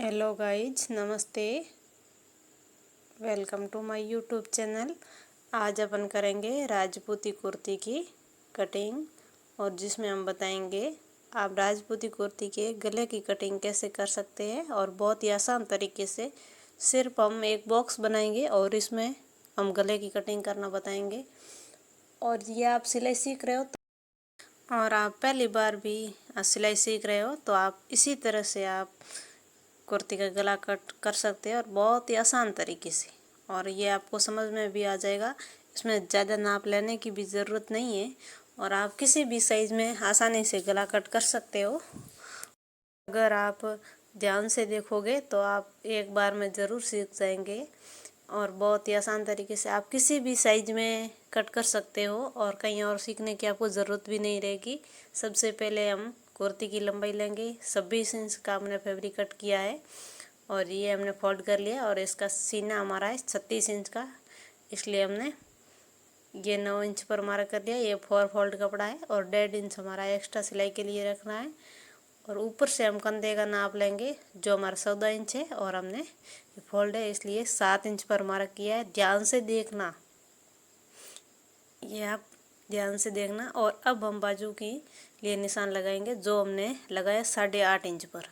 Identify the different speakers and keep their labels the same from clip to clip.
Speaker 1: Hello guys, नमस्ते। Welcome to my YouTube channel. आज अपन करेंगे राजपूती कुर्ती की कटिंग, और जिसमें हम बताएंगे आप राजपूती कुर्ती के गले की कटिंग कैसे कर सकते हैं, और बहुत ही आसान तरीके से। सिर्फ हम एक बॉक्स बनाएंगे और इसमें हम गले की कटिंग करना बताएंगे। और ये आप सिलाई सीख रहे हो और आप पहली बार भी सिलाई सीख रहे हो तो आप इसी तरह से आप कुर्ती का गला कट कर सकते हैं, और बहुत ही आसान तरीके से। और ये आपको समझ में भी आ जाएगा। इसमें ज़्यादा नाप लेने की भी ज़रूरत नहीं है, और आप किसी भी साइज़ में आसानी से गला कट कर सकते हो। अगर आप ध्यान से देखोगे तो आप एक बार में ज़रूर सीख जाएंगे, और बहुत ही आसान तरीके से आप किसी भी साइज में कट कर सकते हो, और कहीं और सीखने की आपको ज़रूरत भी नहीं रहेगी। सबसे पहले हम कुर्ती की लंबाई लेंगे। 26 इंच का हमने फैब्रिक कट किया है, और ये हमने फोल्ड कर लिया। और इसका सीना हमारा है 36 इंच का, इसलिए हमने ये 9 इंच पर मार्क कर लिया। ये 4 फोल्ड कपड़ा है, और 1.5 इंच हमारा एक्स्ट्रा सिलाई के लिए रखना है। और ऊपर से हम कंधे का नाप लेंगे, जो हमारा 14 इंच है, और हमने फोल्ड है इसलिए 7 इंच पर मार्क किया है। ध्यान से देखना, ये आप ध्यान से देखना। और अब हम बाजू की लिए निशान लगाएंगे, जो हमने लगाया 8.5 इंच पर।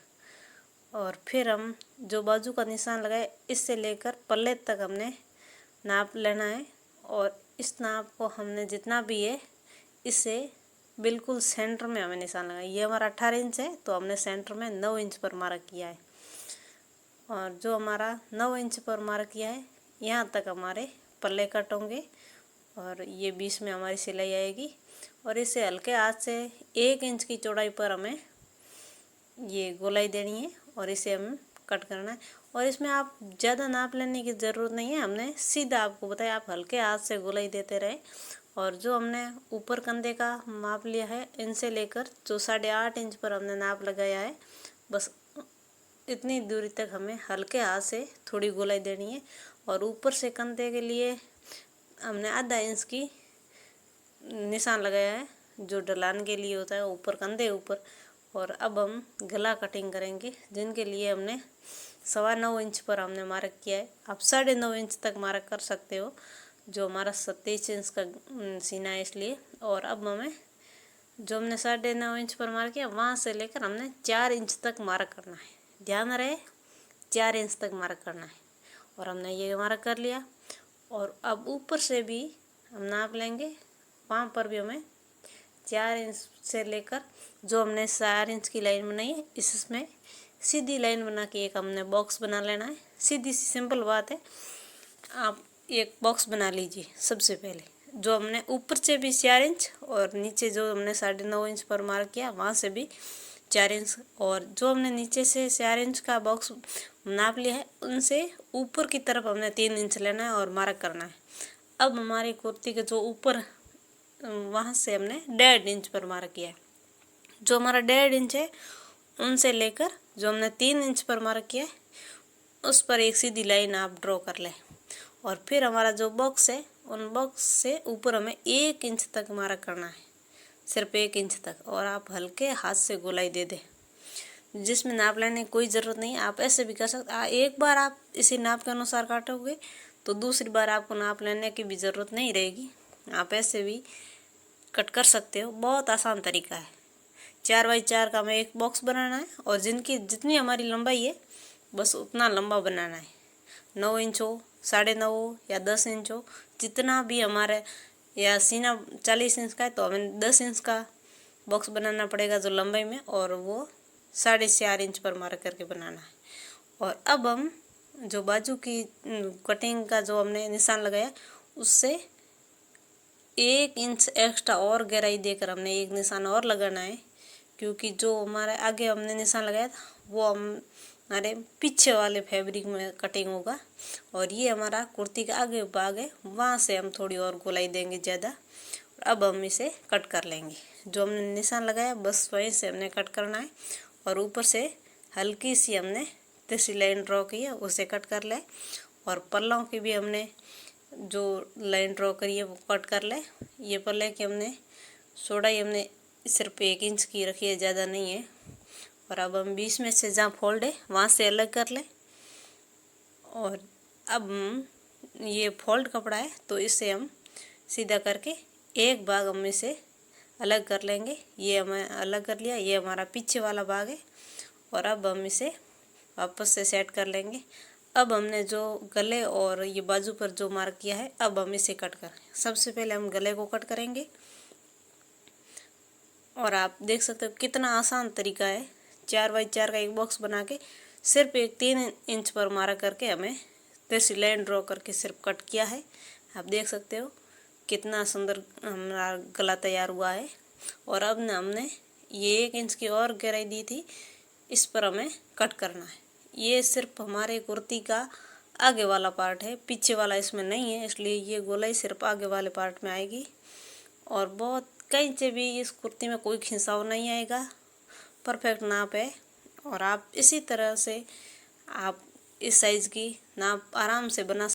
Speaker 1: और फिर हम जो बाजू का निशान लगाए, इससे लेकर पल्ले तक हमने नाप लेना है। और इस नाप को हमने जितना भी है, इससे बिल्कुल सेंटर में हमें निशान लगाए। ये हमारा 18 इंच है, तो हमने सेंटर में 9 इंच पर मार्क किया है। और जो हमारा 9 इंच पर मार्क किया है, यहाँ तक हमारे पल्ले कट होंगे, और ये बीच में हमारी सिलाई आएगी। और इसे हल्के हाथ से 1 इंच की चौड़ाई पर हमें ये गोलाई देनी है, और इसे हम कट करना है। और इसमें आप ज़्यादा नाप लेने की ज़रूरत नहीं है, हमने सीधा आपको बताया, आप हल्के हाथ से गोलाई देते रहे। और जो हमने ऊपर कंधे का माप लिया है, इनसे लेकर जो 8.5 इंच पर हमने नाप लगाया है, बस इतनी दूरी तक हमें हल्के हाथ से थोड़ी गोलाई देनी है। और ऊपर से कंधे के लिए हमने आधा इंच की निशान लगाया है, जो ढलान के लिए होता है ऊपर कंधे ऊपर। और अब हम गला कटिंग करेंगे, जिनके लिए हमने 9.25 इंच पर हमने मार्क किया है। आप 9.5 इंच तक मार्क कर सकते हो, जो हमारा 27 इंच का सीना है इसलिए। और अब हमें जो हमने 9.5 इंच पर मार्क किया, वहाँ से लेकर हमने 4 इंच तक मार्क करना है। ध्यान रहे, 4 इंच तक मार्क करना है। और हमने ये मार्क कर लिया। और अब ऊपर से भी हम नाप लेंगे, वहाँ पर भी हमें 4 इंच से लेकर जो हमने 4 इंच की लाइन बनाई है, इसमें सीधी लाइन बना के एक हमने बॉक्स बना लेना है। सीधी सी सिंपल बात है। आप एक बॉक्स बना लीजिए। सबसे पहले जो हमने ऊपर से भी 4 इंच, और नीचे जो हमने 9.5 इंच पर मार्क किया, वहाँ से भी 4 इंच, और जो हमने नीचे से 4 इंच का बॉक्स नाप लिया है, उनसे ऊपर की तरफ हमने 3 इंच लेना है और मार्क करना है। अब हमारी कुर्ती के जो ऊपर, वहाँ से हमने 1.5 इंच पर मार्क किया है। जो हमारा 1.5 इंच है, उनसे लेकर जो हमने 3 इंच पर मार्क किया है, उस पर एक सीधी लाइन आप ड्रॉ कर लें। और फिर हमारा जो बॉक्स है, उन बॉक्स से ऊपर हमें 1 इंच तक मार्क करना है, सिर्फ 1 इंच तक। और आप हल्के हाथ से गोलाई दे दें, जिसमें नाप लेने की कोई ज़रूरत नहीं है। आप ऐसे भी कर सकते, एक बार आप इसी नाप के अनुसार काटोगे तो दूसरी बार आपको नाप लेने की भी ज़रूरत नहीं रहेगी। आप ऐसे भी कट कर सकते हो, बहुत आसान तरीका है। 4x4 का हमें एक बॉक्स बनाना है, और जितनी हमारी लंबाई है, बस उतना लंबा बनाना है। 9 इंच हो, 9.5 हो, या 10 इंच हो, जितना भी हमारे, या सीना 40 इंच का है तो हमें 10 इंच का बॉक्स बनाना पड़ेगा जो लंबाई में, और वो 4.5 इंच पर मार्क करके बनाना है। और अब हम जो बाजू की कटिंग का जो हमने निशान लगाया, उससे 1 इंच एक्स्ट्रा और गहराई देकर हमने एक निशान और लगाना है, क्योंकि जो हमारे आगे हमने निशान लगाया था, वो हमारे पीछे वाले फैब्रिक में कटिंग होगा। और ये हमारा कुर्ती का आगे भाग है, वहाँ से हम थोड़ी और गोलाई देंगे ज़्यादा। अब हम इसे कट कर लेंगे। जो हमने निशान लगाया, बस वहीं से हमने कट करना है। और ऊपर से हल्की सी हमने तीसरी लाइन ड्रॉ की है, उसे कट कर ले। और पल्लों की भी हमने जो लाइन ड्रॉ करी है, वो कट कर ले। ये पल्ले की हमने चौड़ाई हमने सिर्फ 1 इंच की रखी है, ज़्यादा नहीं है। और अब हम बीच में से जहाँ फोल्ड है वहाँ से अलग कर लें। और अब ये फोल्ड कपड़ा है तो इसे हम सीधा करके एक भाग हम इसे अलग कर लेंगे। ये हमें अलग कर लिया, ये हमारा पीछे वाला भाग है। और अब हम इसे वापस से सेट कर लेंगे। अब हमने जो गले और ये बाजू पर जो मार्क किया है, अब हम इसे कट करें। सबसे पहले हम गले को कट करेंगे। और आप देख सकते हो कितना आसान तरीका है। 4x4 का एक बॉक्स बना के सिर्फ एक 3 इंच पर मार्क करके हमें जैसे लाइन ड्रॉ करके सिर्फ कट किया है। आप देख सकते हो कितना सुंदर हमारा गला तैयार हुआ है। और अब न हमने ये 1 इंच की और गहराई दी थी, इस पर हमें कट करना है। ये सिर्फ हमारे कुर्ती का आगे वाला पार्ट है, पीछे वाला इसमें नहीं है, इसलिए ये गोलाई सिर्फ आगे वाले पार्ट में आएगी। और बहुत कहीं से भी इस कुर्ती में कोई खिंचाव नहीं आएगा, परफेक्ट नाप है। और आप इसी तरह से आप इस साइज़ की नाप आराम से बना